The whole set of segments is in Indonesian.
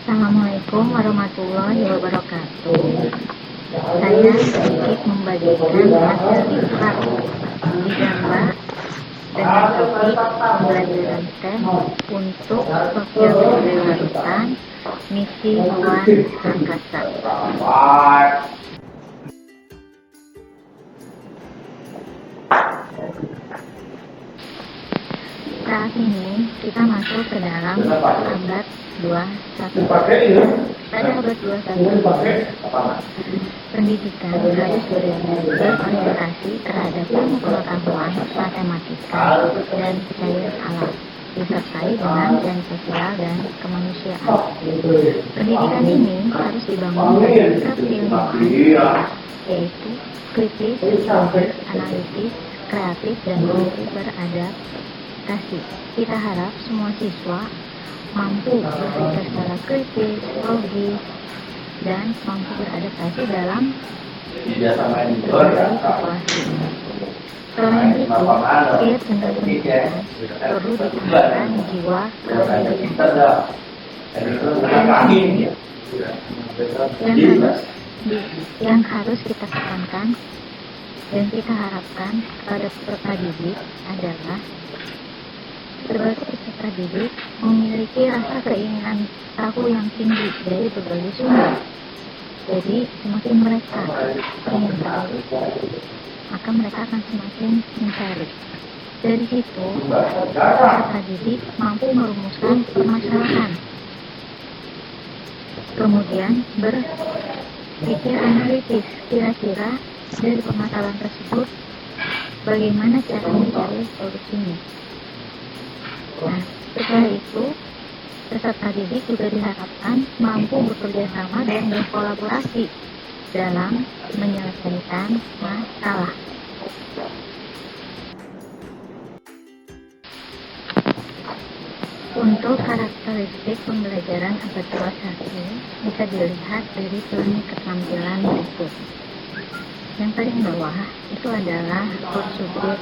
Assalamualaikum warahmatullahi wabarakatuh. Saya sedikit membagikan hasil diklat di Gamba dengan topik pembelajaran STEM untuk sosial keberlanjutan misi Wan Angkasa. Saat ini kita masuk ke dalam abad 21. Pada abad 21, pendidikan harus berorientasi terhadap ilmu pengetahuan, matematika, dan sains alam, disertai dengan sains sosial dan kemanusiaan. Pendidikan ini harus dibangun dari keilmuan, yaitu kritis, analitis, kreatif, dan mampu beradaptasi. Kita harap semua siswa mampu berpikir secara kritis, logis, dan mampu beradaptasi dalam berbagai situasi. Selain itu, setiap jenjang pendidikan perlu ditanamkan jiwa kemandirian yang harus kita tekankan dan kita harapkan pada peserta didik adalah sebagai peserta didik memiliki rasa keinginan tahu yang tinggi dari berbagai sumber. Jadi semakin mereka ingin tahu, maka mereka akan semakin mencari. Dari situ, peserta didik mampu merumuskan permasalahan, kemudian berpikir analitis, kira-kira dari permasalahan tersebut bagaimana cara mencari solusinya. Nah, setelah itu, peserta didik juga diharapkan mampu bekerja sama dan berkolaborasi dalam menyelesaikan masalah. Untuk karakteristik pembelajaran abad 21 bisa dilihat dari planning keterampilan berikut. Yang paling bawah itu adalah core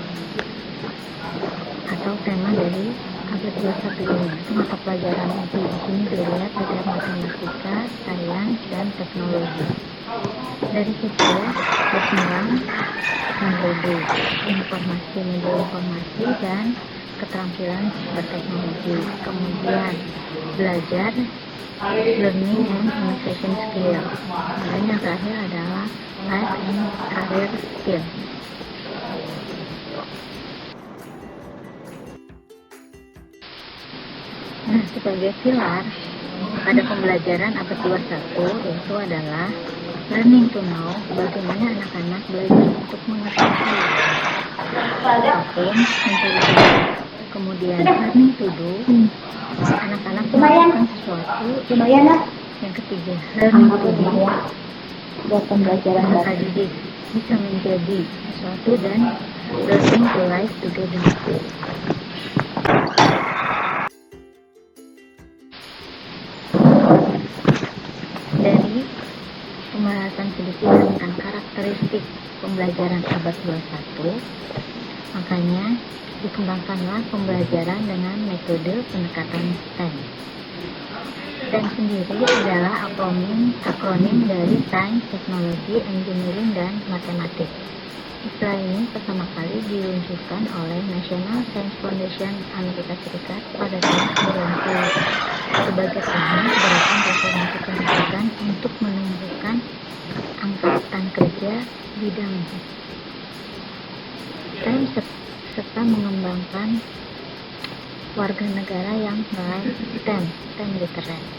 atau tema dari abad 21 ini. Mata pelajaran inti di sini dilihat ada matematika, sains, dan teknologi. Dari situ berkembang menjadi informasi, media informasi, dan keterampilan berteknologi. Kemudian belajar, learning and innovation skill. Dan yang terakhir adalah life and career skill. Nah, sebagai pilar pada pembelajaran abad 21 itu adalah learning to know, bagaimana anak-anak belajar untuk mengetahui ataupun mencari tahu. Kemudian learning to do, anak-anak melakukan sesuatu. Yang ketiga, learning to be, buat pembelajaran peserta didik bisa menjadi sesuatu, dan learning to live together. Dari pembahasan sedikit tentang karakteristik pembelajaran abad 21, makanya dikembangkanlah pembelajaran dengan metode pendekatan STEM. STEM sendiri adalah akronim dari Sains, Teknologi, Engineering, dan Matematik. Istilah ini pertama kali diluncurkan oleh National Science Foundation Amerika Serikat pada tahun 90 sebagai teknik gerakan reformasi pendidikan untuk menumbuhkan angkatan kerja bidang STEM serta mengembangkan warga negara yang melek STEM literate,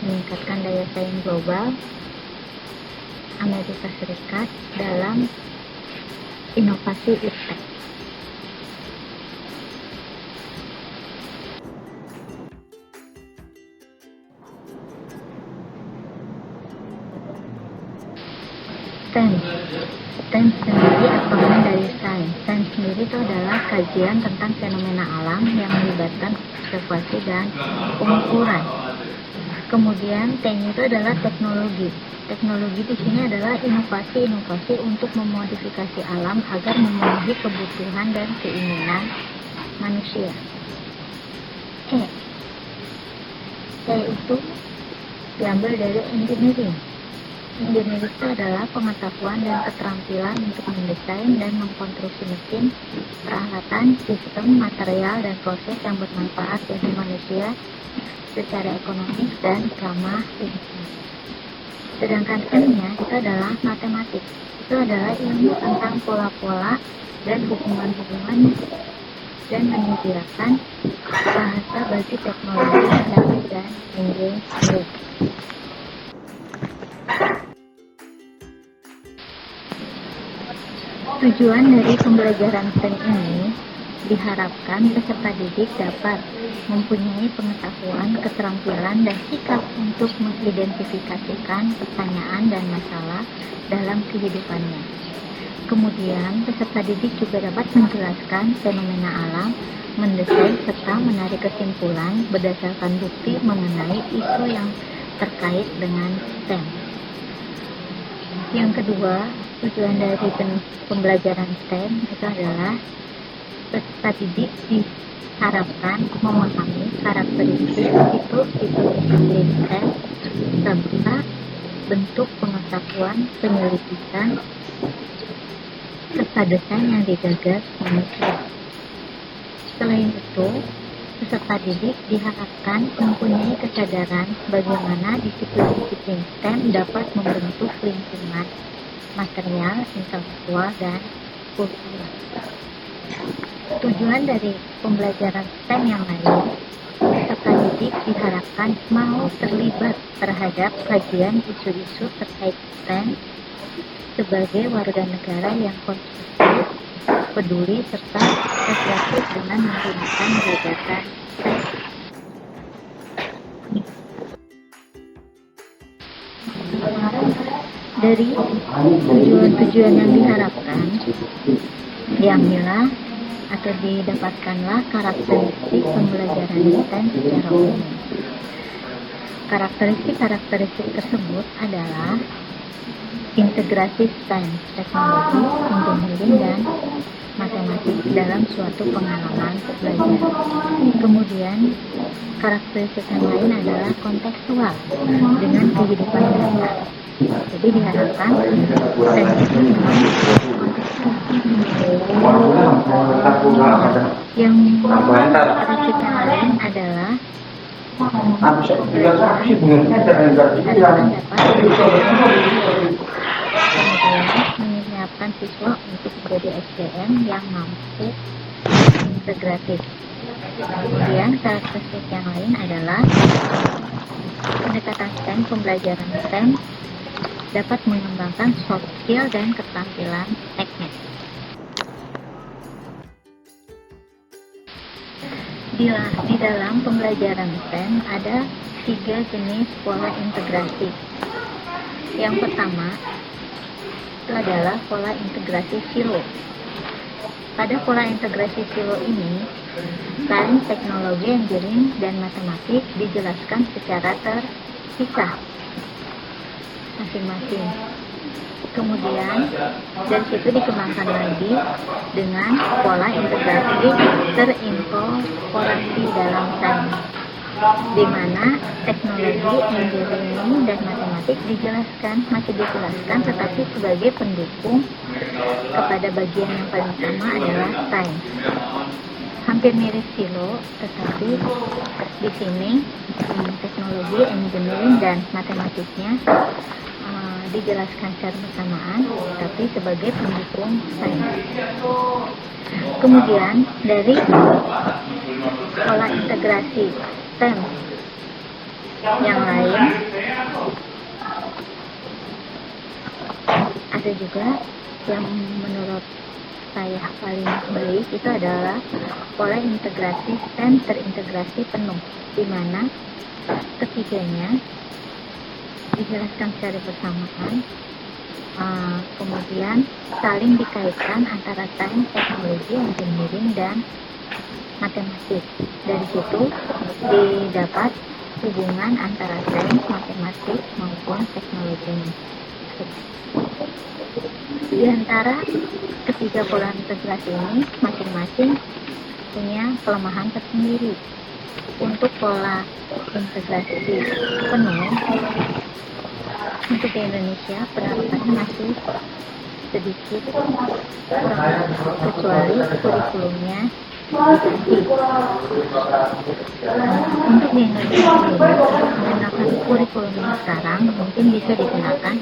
meningkatkan daya saing global Amerika Serikat dalam inovasi iptek. STEM sendiri akronim dari sains. Sains sendiri itu adalah kajian tentang fenomena alam yang melibatkan observasi dan pengukuran. Kemudian T-nya itu adalah teknologi. Teknologi di sini adalah inovasi-inovasi untuk memodifikasi alam agar memenuhi kebutuhan dan keinginan manusia. E itu diambil dari engineering. Engineering itu adalah pengetahuan dan keterampilan untuk mendesain dan mengkonstruksi mesin, peralatan, sistem, material, dan proses yang bermanfaat bagi manusia secara ekonomis dan ramah lingkungan. Sedangkan M-nya itu adalah matematik. Itu adalah ilmu tentang pola-pola dan hubungan-hubungan dan menyediakan bahasa bagi teknologi dan engineering. Tujuan dari pembelajaran STEM ini diharapkan peserta didik dapat mempunyai pengetahuan, keterampilan, dan sikap untuk mengidentifikasikan pertanyaan dan masalah dalam kehidupannya. Kemudian, peserta didik juga dapat menjelaskan fenomena alam, mendesain serta menarik kesimpulan berdasarkan bukti mengenai isu yang terkait dengan STEM. Yang kedua, tujuan dari pembelajaran STEM itu adalah peserta didik diharapkan memahami karakteristik fitur-fitur disiplin STEM serta bentuk pengetahuan, penyelidikan, serta desain yang digagas manusia. Selain itu, peserta didik diharapkan mempunyai kesadaran bagaimana disiplin-disiplin STEM dapat membentuk lingkungan material, intelektual, dan kultural. Tujuan dari pembelajaran STEM yang lain, peserta didik diharapkan mau terlibat terhadap kajian isu-isu terkait STEM sebagai warga negara yang konstruktif, peduli, serta kreatif dengan menggunakan gagasan STEM. Dari tujuan-tujuan yang diharapkan, diambillah atau didapatkanlah karakteristik pembelajaran STEM secara umum. Karakteristik tersebut adalah integrasi STEM, teknologi, engineering, dan matematik dalam suatu pengalaman belajar. Kemudian, karakteristik yang lain adalah kontekstual dengan kehidupan nyata. Jadi diharapkan STEM itu memang yang karakteristik yang lain adalah menyiapkan siswa untuk menjadi SDM yang mampu integratif. Kemudian karakteristik yang lain adalah pendekatan STEM, pembelajaran STEM dapat mengembangkan soft skill dan keterampilan teknis. Di dalam pembelajaran STEM ada 3 jenis pola integrasi. Yang pertama itu adalah pola integrasi silo. Pada pola integrasi silo ini, sains, teknologi, engineering, dan matematik dijelaskan secara terpisah masing-masing. Kemudian dari situ dikembangkan lagi dengan pola integrasi terinkorporasi dalam sains, di mana teknologi, engineering, dan matematik masih dijelaskan tetapi sebagai pendukung kepada bagian yang paling utama adalah sains. Hampir mirip silo, tetapi di sini teknologi, engineering, dan matematiknya dijelaskan secara bersamaan, tapi sebagai pendukung sains. Kemudian dari pola integrasi STEM yang lain ada juga yang menurut saya paling baik itu adalah pola integrasi STEM terintegrasi penuh, di mana ketiganya dijelaskan secara bersamaan, kemudian saling dikaitkan antara sains, teknologi, engineering, dan matematik. Dari situ didapat hubungan antara sains, matematik, maupun teknologi. Di antara ketiga pola integrasi ini masing-masing punya kelemahan tersendiri. Untuk pola integrasi penuh untuk di Indonesia penerapannya masih sedikit kurang, kecuali kurikulumnya diganti. Untuk di Indonesia sendiri, untuk menggunakan kurikulum yang sekarang mungkin bisa digunakan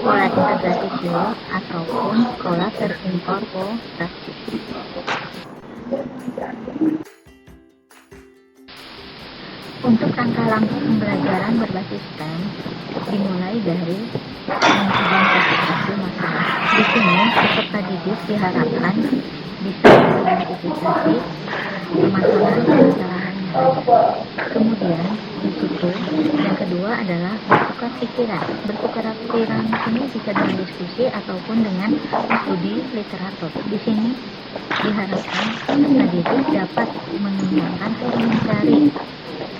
pola integrasi silo ataupun pola terinkorporasi. Untuk langkah-langkah pembelajaran berbasis STEM dimulai dari mengidentifikasi masalah. Di sini peserta didik diharapkan bisa mengidentifikasi permasalahan yang ada. Kemudian di situ yang kedua adalah bertukar pikiran. Bertukar pikiran di sini bisa dengan diskusi ataupun dengan studi literatur. Di sini diharapkan peserta didik dapat mengembangkan atau mencari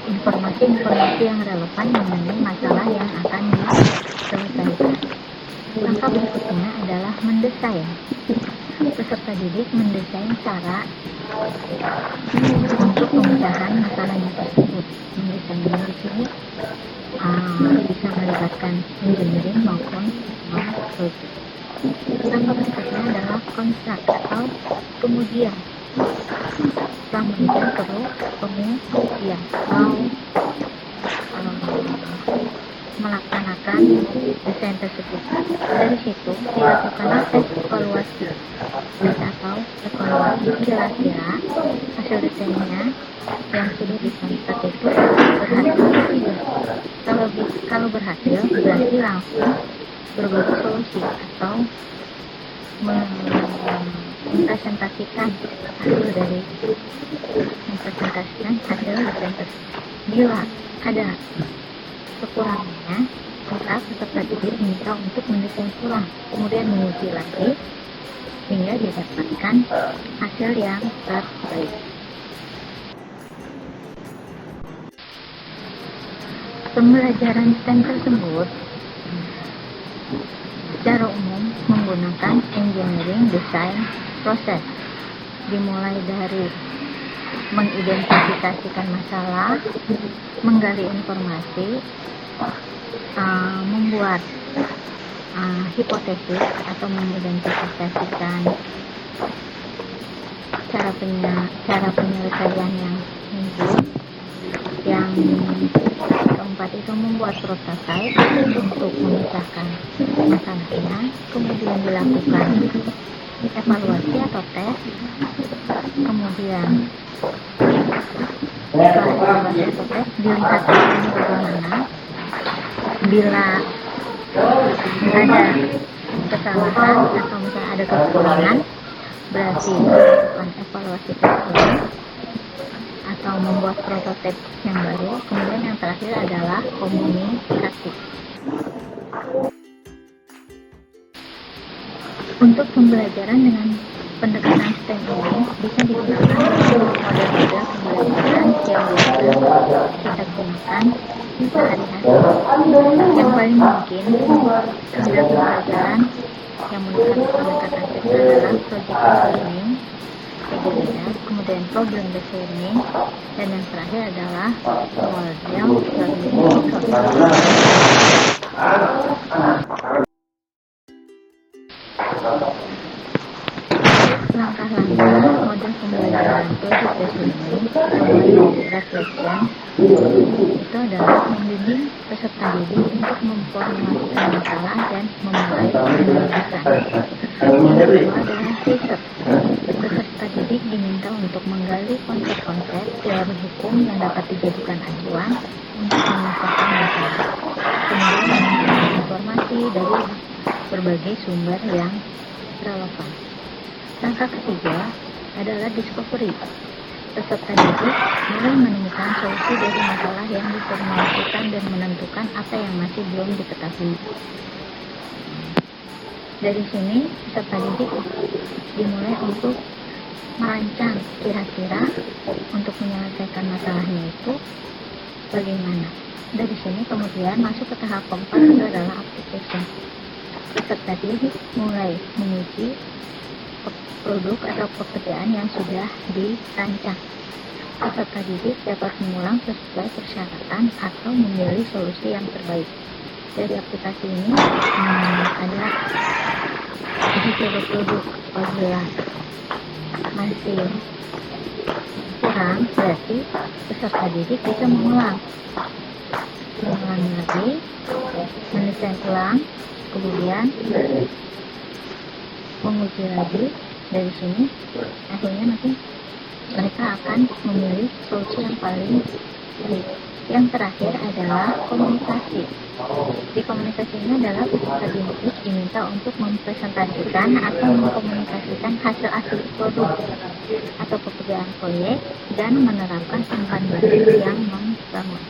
informasi-informasi yang relevan mengenai masalah yang akan diselesaikan. Langkah berikutnya adalah mendesain. Peserta didik mendesain cara untuk pemecahan masalahnya tersebut. Mendesainnya di sini bisa melibatkan engineering maupun non-project. Langkah berikutnya adalah konstruk atau kemudian. Kemudian terus kemudian melaksanakan desain tersebut. Dari situ dilakukan tes evaluasi atau evaluasi kira-kira hasil desainnya yang sudah dikontak itu berhasil atau tidak. Kalau berhasil berarti langsung berbagi solusi atau mempresentasikan hasil dari mempresentasikan hasil desain tersebut. Bila ada kekurangannya, maka peserta didik diminta untuk mendesain ulang, kemudian menguji lagi hingga didapatkan hasil yang terbaik. Pembelajaran STEM tersebut secara umum menggunakan engineering design proses, dimulai dari mengidentifikasikan masalah, menggali informasi, membuat hipotesis atau mengidentifikasikan cara penyelesaian yang mungkin. Yang keempat itu membuat prototipe untuk memecahkan masalahnya, kemudian dilakukan evaluasi atau tes, kemudian setelah evaluasi atau tes dilihat hasilnya bagaimana. Bila ada kesalahan atau misalnya ada kekurangan, berarti melakukan evaluasi tersebut atau membuat prototipe yang baru. Kemudian yang terakhir adalah komunikasi. Untuk pembelajaran dengan pendekatan STEM ini bisa digunakan model-model pembelajaran yang biasa kita gunakan sehari-hari. Yang paling mungkin model pembelajaran yang menggunakan pendekatan STEM adalah project learning, kemudian problem based learning, dan yang terakhir adalah model learning method. Langkah-langkah model pembelajaran project based learning atau reflection itu adalah membimbing peserta didik untuk memformulasikan masalah dan memulai penyelidikan. Yang kedua adalah riset. Peserta didik diminta untuk menggali konsep-konsep teori hukum yang dapat dijadikan acuan untuk menyelesaikan masalah. Kemudian mengumpulkan informasi dari berbagai sumber yang relevan. Langkah ketiga adalah discovery. Peserta didik mulai menemukan solusi dari masalah yang diformulasikan dan menentukan apa yang masih belum diketahui. Dari sini peserta didik dimulai untuk merancang kira-kira untuk menyelesaikan masalahnya itu bagaimana. Dari sini kemudian masuk ke tahap keempat, itu adalah application. Peserta didik mulai menguji produk atau pekerjaan yang sudah dirancang. Peserta didik dapat mengulang sesuai persyaratan atau memilih solusi yang terbaik. Dari aplikasi ini ada uji coba produk. Apabila masih kurang, berarti peserta didik bisa mengulangi lagi, mendesain ulang, kemudian menguji lagi. Dari sini akhirnya nanti mereka akan memilih solusi yang paling baik. Yang terakhir adalah komunikasi. Di komunikasi ini adalah peserta didik diminta untuk mempresentasikan atau mengkomunikasikan hasil asli produk atau pekerjaan proyek dan menerapkan umpan balik yang membangun.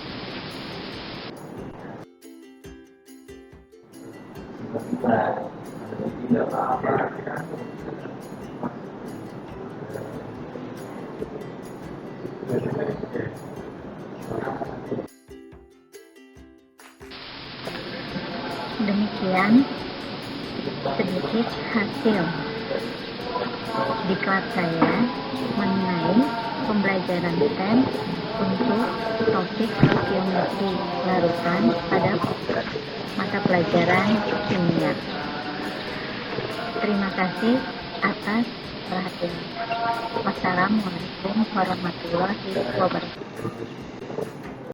Demikian sedikit hasil diklat saya mengenai pembelajaran STEM untuk topik geometri larutan pada mata pelajaran kimia. Terima kasih atas perhatian. Wassalamualaikum warahmatullahi wabarakatuh.